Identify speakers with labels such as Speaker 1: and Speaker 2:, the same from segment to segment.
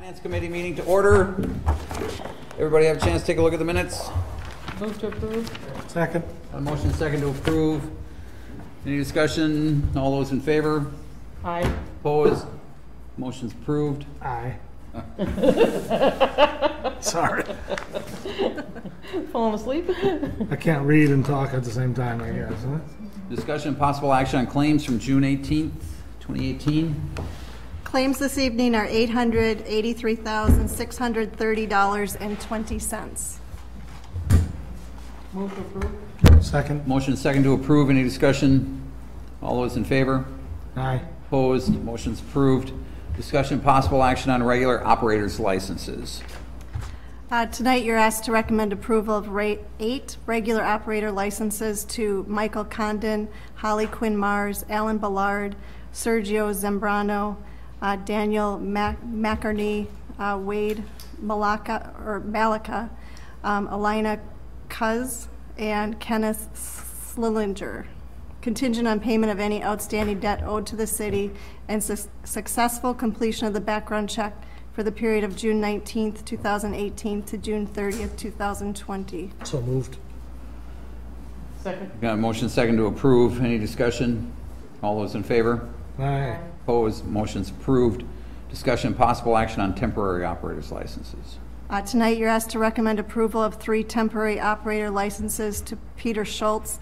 Speaker 1: Finance Committee meeting to order. Everybody have a chance to take a look at the minutes?
Speaker 2: Move to approve.
Speaker 3: Second.
Speaker 1: A motion second to approve. Any discussion? All those in favor?
Speaker 2: Aye.
Speaker 1: Opposed? Motion's approved.
Speaker 3: Aye. Sorry.
Speaker 2: Falling asleep?
Speaker 3: I can't read and talk at the same time, I guess. Huh?
Speaker 1: Discussion and possible action on claims from June 18th, 2018.
Speaker 4: Claims this evening are $883,630.20.
Speaker 2: Move to approve.
Speaker 3: Second.
Speaker 1: Motion second to approve. Any discussion? All those in favor?
Speaker 3: Aye.
Speaker 1: Opposed? Motion's approved. Discussion and possible action on regular operators licenses.
Speaker 4: Tonight, you're asked to recommend approval of 8 regular operator licenses to Michael Condon, Holly Quinn Mars, Alan Ballard, Sergio Zambrano, Daniel McCarney, Wade Malika, Alina Cuz, and Kenneth Slillinger, contingent on payment of any outstanding debt owed to the city and successful completion of the background check for the period of June 19th, 2018 to June 30th, 2020.
Speaker 3: So moved.
Speaker 2: Second.
Speaker 1: Got a motion second to approve. Any discussion? All those in favor?
Speaker 3: Aye.
Speaker 1: Opposed? Motion's approved. Discussion and possible action on temporary operators licenses.
Speaker 4: Tonight, you're asked to recommend approval of 3 temporary operator licenses to Peter Schultz,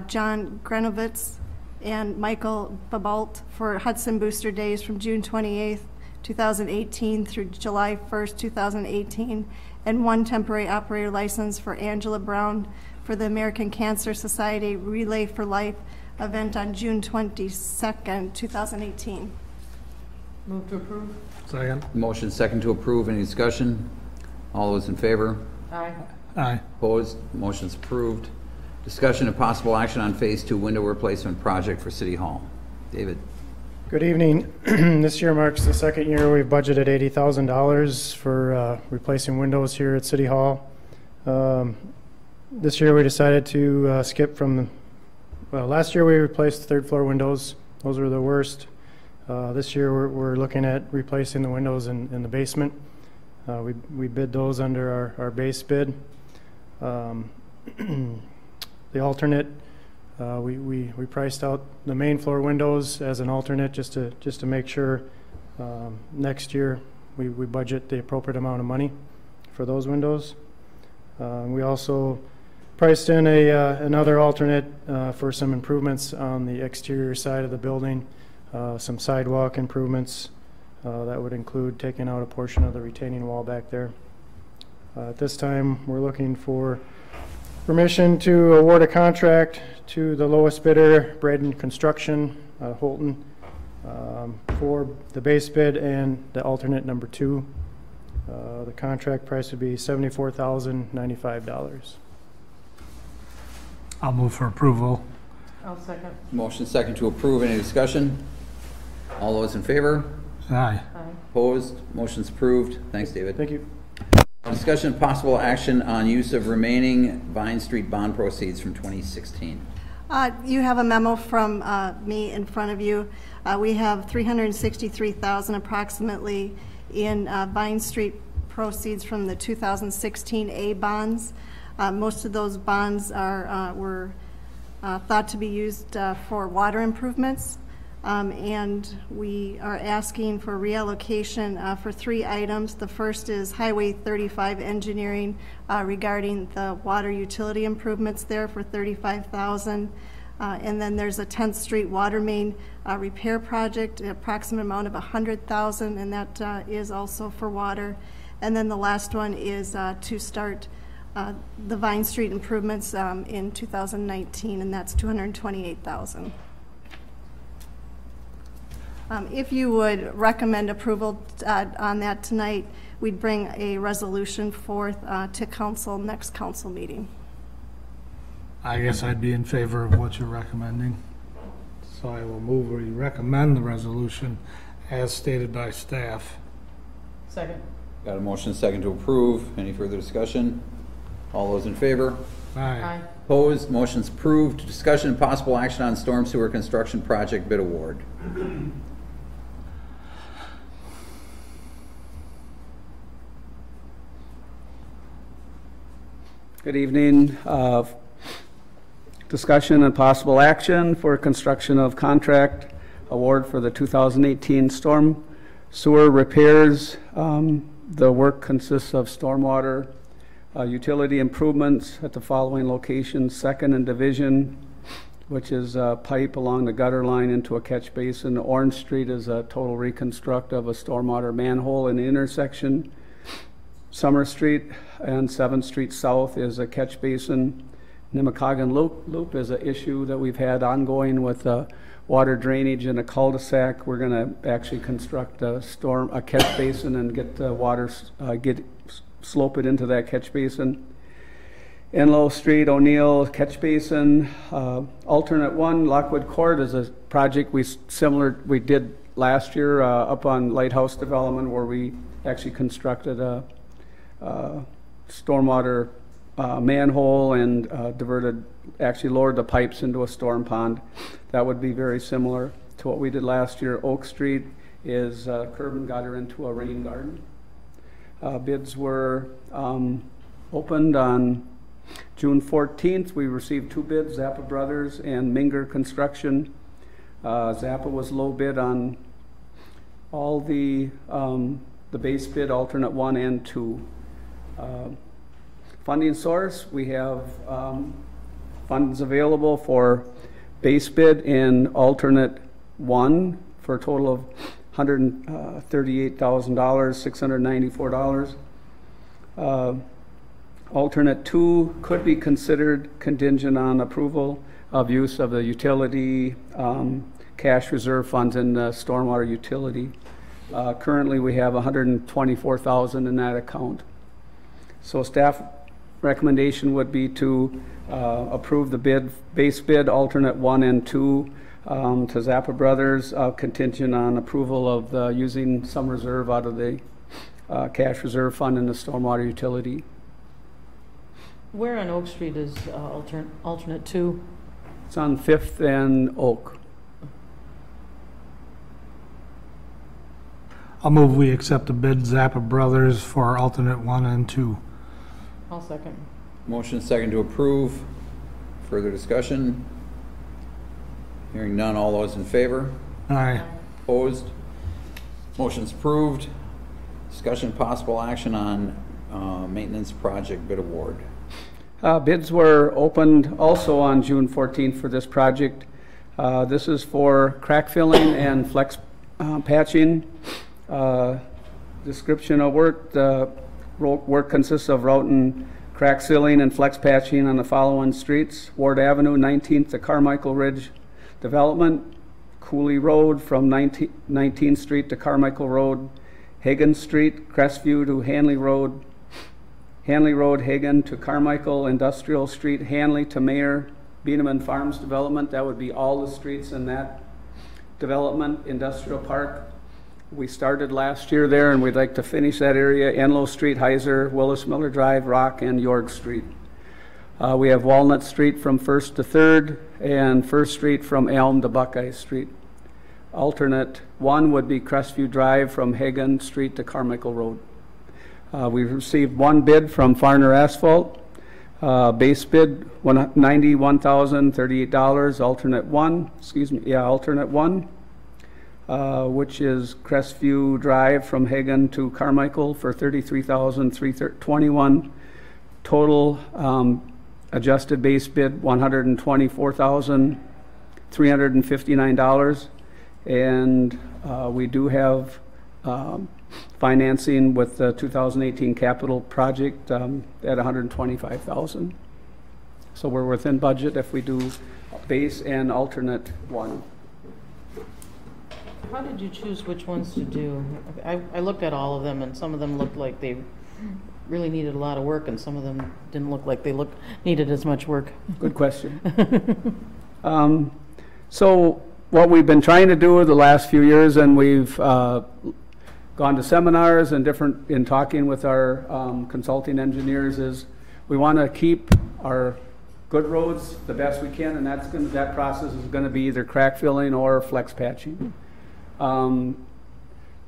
Speaker 4: John Grenovitz, and Michael Babolt for Hudson Booster Days from June 28th, 2018 through July 1st, 2018, and 1 temporary operator license for Angela Brown for the American Cancer Society Relay for Life event on June 22nd, 2018.
Speaker 2: Move to approve.
Speaker 3: Second.
Speaker 1: Motion second to approve. Any discussion? All those in favor?
Speaker 2: Aye.
Speaker 3: Aye.
Speaker 1: Opposed? Motion's approved. Discussion and possible action on Phase 2 window replacement project for City Hall. David.
Speaker 5: Good evening. This year marks the second year we've budgeted $80,000 for replacing windows here at City Hall. This year we decided to skip from, last year we replaced the 3rd floor windows. Those were the worst. This year we're looking at replacing the windows in the basement. We bid those under our base bid. The alternate, we priced out the main floor windows as an alternate just to make sure next year we budget the appropriate amount of money for those windows. We also priced in another alternate for some improvements on the exterior side of the building, some sidewalk improvements that would include taking out a portion of the retaining wall back there. At this time, we're looking for permission to award a contract to the lowest bidder, Braden Construction, Holton, for the base bid and the alternate number 2. The contract price would be $74,095.
Speaker 3: I'll move for approval.
Speaker 2: I'll second.
Speaker 1: Motion second to approve. Any discussion? All those in favor?
Speaker 3: Aye.
Speaker 2: Aye.
Speaker 1: Opposed? Motion's approved. Thanks, David.
Speaker 5: Thank you.
Speaker 1: Discussion and possible action on use of remaining Vine Street bond proceeds from 2016.
Speaker 4: You have a memo from me in front of you. We have $363,000 approximately in Vine Street proceeds from the 2016 A bonds. Most of those bonds were thought to be used for water improvements. And we are asking for reallocation for 3 items. The first is Highway 35 engineering regarding the water utility improvements there for $35,000. And then there's a 10th Street water main repair project, an approximate amount of $100,000, and that is also for water. And then the last one is to start the Vine Street improvements in 2019, and that's $228,000. If you would recommend approval on that tonight, we'd bring a resolution forth to council next council meeting.
Speaker 3: I guess I'd be in favor of what you're recommending. So I will move we recommend the resolution as stated by staff.
Speaker 2: Second.
Speaker 1: Got a motion second to approve. Any further discussion? All those in favor?
Speaker 3: Aye.
Speaker 2: Aye.
Speaker 1: Opposed? Motion's approved. Discussion and possible action on storm sewer construction project bid award.
Speaker 6: Good evening. Discussion and possible action for construction of contract award for the 2018 storm sewer repairs. The work consists of stormwater utility improvements at the following locations: Second and Division, which is a pipe along the gutter line into a catch basin. Orange Street is a total reconstruct of a stormwater manhole in the intersection. Summer Street and 7th Street South is a catch basin. Nemacoggin Loop is an issue that we've had ongoing with water drainage in a cul-de-sac. We're going to actually construct a catch basin and get the water, slope it into that catch basin. Enlow Street, O'Neill, catch basin. Alternate 1, Lockwood Court is a project we did last year up on Lighthouse Development, where we actually constructed a stormwater manhole and lowered the pipes into a storm pond. That would be very similar to what we did last year. Oak Street is curb and gutter into a rain garden. Bids were opened on June 14th. We received 2 bids, Zappa Brothers and Minger Construction. Zappa was low bid on all the base bid, alternate 1 and 2. Funding source, we have funds available for base bid and alternate 1 for a total of $138,694. Alternate 2 could be considered contingent on approval of use of the utility cash reserve funds in the stormwater utility. Currently we have $124,000 in that account. So staff recommendation would be to approve the base bid, alternate 1 and 2 to Zappa Brothers, contingent on approval of using some reserve out of the cash reserve fund in the stormwater utility.
Speaker 2: Where on Oak Street is alternate 2?
Speaker 6: It's on 5th and Oak.
Speaker 3: I'll move we accept the bid Zappa Brothers for alternate 1 and 2.
Speaker 2: I'll second.
Speaker 1: Motion second to approve. Further discussion? Hearing none, all those in favor?
Speaker 3: Aye.
Speaker 1: Opposed? Motion's approved. Discussion possible action on maintenance project bid award.
Speaker 6: Bids were opened also on June 14th for this project. This is for crack filling and flex patching. Description of work. The work consists of route and crack sealing and flex patching on the following streets: Ward Avenue, 19th to Carmichael Ridge Development, Cooley Road from 19th Street to Carmichael Road, Hagan Street, Crestview to Hanley Road, Hagan to Carmichael, Industrial Street, Hanley to Mayor, Beaneman Farms Development. That would be all the streets in that development. Industrial Park, we started last year there and we'd like to finish that area. Enlow Street, Heiser, Willis Miller Drive, Rock, and York Street. We have Walnut Street from 1st to 3rd and 1st Street from Elm to Buckeye Street. Alternate 1 would be Crestview Drive from Hagan Street to Carmichael Road. We've received 1 bid from Farner Asphalt. Base bid $91,038. Alternate 1, alternate 1. Which is Crestview Drive from Hagan to Carmichael for $33,321. Total adjusted base bid $124,359, and we do have financing with the 2018 capital project at $125,000. So we're within budget if we do base and alternate 1.
Speaker 2: How did you choose which ones to do? I looked at all of them, and some of them looked like they really needed a lot of work, and some of them didn't look like they needed as much work.
Speaker 6: Good question. So what we've been trying to do the last few years, and we've gone to seminars and in talking with our consulting engineers, is we want to keep our good roads the best we can, and that process is going to be either crack filling or flex patching.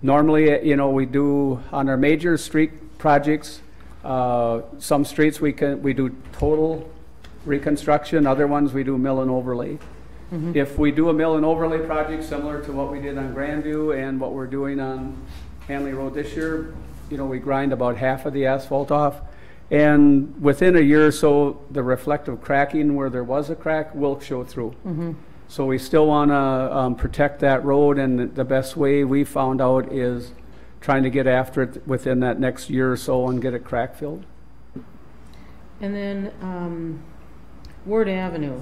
Speaker 6: Normally, we do on our major street projects, Some streets we do total reconstruction, other ones we do mill and overlay. If we do a mill and overlay project similar to what we did on Grandview and what we're doing on Hanley Road this year, you know, we grind about half of the asphalt off. And within a year or so, the reflective cracking where there was a crack will show through. So we still want to protect that road, and the best way we found out is trying to get after it within that next year or so and get it crack filled.
Speaker 2: And then Ward Avenue.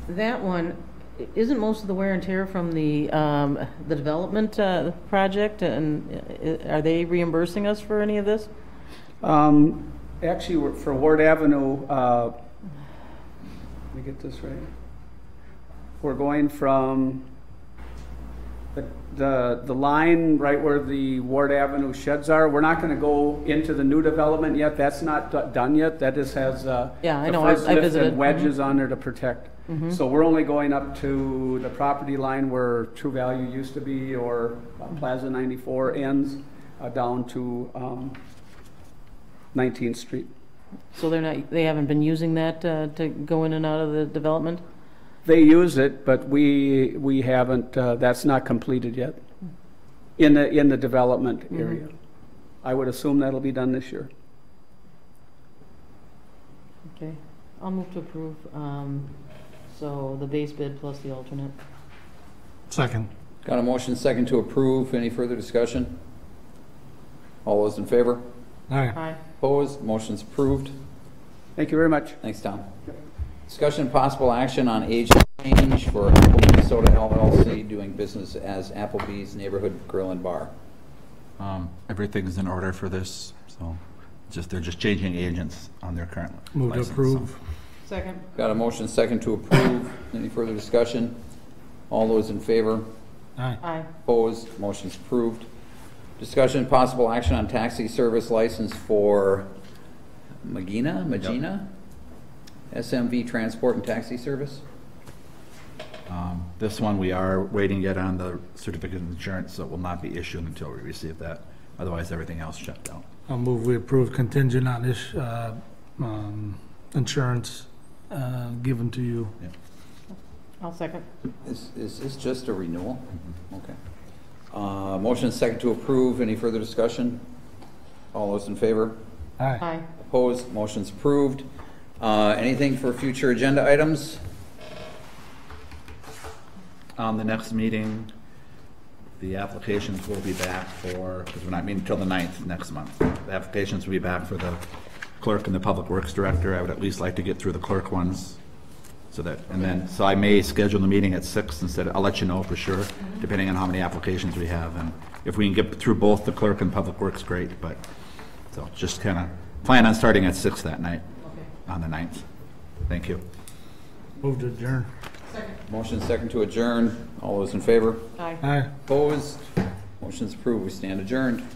Speaker 2: That one, isn't most of the wear and tear from the development project, and are they reimbursing us for any of this?
Speaker 6: Actually, for Ward Avenue, let me get this right. We're going from the line right where the Ward Avenue sheds are. We're not going to go into the new development yet. That's not done yet. That just has
Speaker 2: Yeah, I
Speaker 6: the
Speaker 2: know.
Speaker 6: first
Speaker 2: I
Speaker 6: lift
Speaker 2: visited.
Speaker 6: and wedges on there to protect. So we're only going up to the property line where True Value used to be, or Plaza 94 ends, down to 19th Street.
Speaker 2: So they haven't been using that to go in and out of the development?
Speaker 6: They use it, but we haven't, that's not completed yet in the development area. I would assume that'll be done this year.
Speaker 2: Okay, I'll move to approve. So the base bid plus the alternate.
Speaker 3: Second.
Speaker 1: Got a motion second to approve. Any further discussion? All those in favor?
Speaker 3: Aye.
Speaker 2: Aye.
Speaker 1: Opposed? Motion's approved.
Speaker 6: Thank you very much.
Speaker 1: Thanks, Tom. Discussion and possible action on age change for Applebee's Soda LLC doing business as Applebee's Neighborhood Grill and Bar.
Speaker 7: Everything's in order for this, so they're just changing agents on their current
Speaker 3: Move to
Speaker 7: license,
Speaker 3: approve.
Speaker 7: so.
Speaker 2: Second.
Speaker 1: Got a motion second to approve. Any further discussion? All those in favor?
Speaker 3: Aye.
Speaker 2: Aye.
Speaker 1: Opposed? Motion's approved. Discussion and possible action on taxi service license for Magina? SMV Transport and Taxi Service?
Speaker 7: This one, we are waiting yet on the certificate of insurance, so it will not be issued until we receive that. Otherwise, everything else shut down.
Speaker 3: I'll move we approve contingent on this insurance given to you.
Speaker 2: I'll second.
Speaker 1: Is this just a renewal? Okay. Motion second to approve. Any further discussion? All those in favor?
Speaker 3: Aye.
Speaker 2: Aye.
Speaker 1: Opposed? Motion's approved. Anything for future agenda items?
Speaker 7: On the next meeting, the applications will be back because we're not meeting until the 9th next month. The applications will be back for the clerk and the public works director. I would at least like to get through the clerk ones. So I may schedule the meeting at 6 instead. I'll let you know for sure, depending on how many applications we have. And if we can get through both the clerk and public works, great. But so just kind of plan on starting at 6 that night on the 9th. Thank you.
Speaker 3: Move to adjourn.
Speaker 1: Motion second to adjourn. All those in favor?
Speaker 2: Aye.
Speaker 3: Aye.
Speaker 1: Opposed? Motion's approved. We stand adjourned.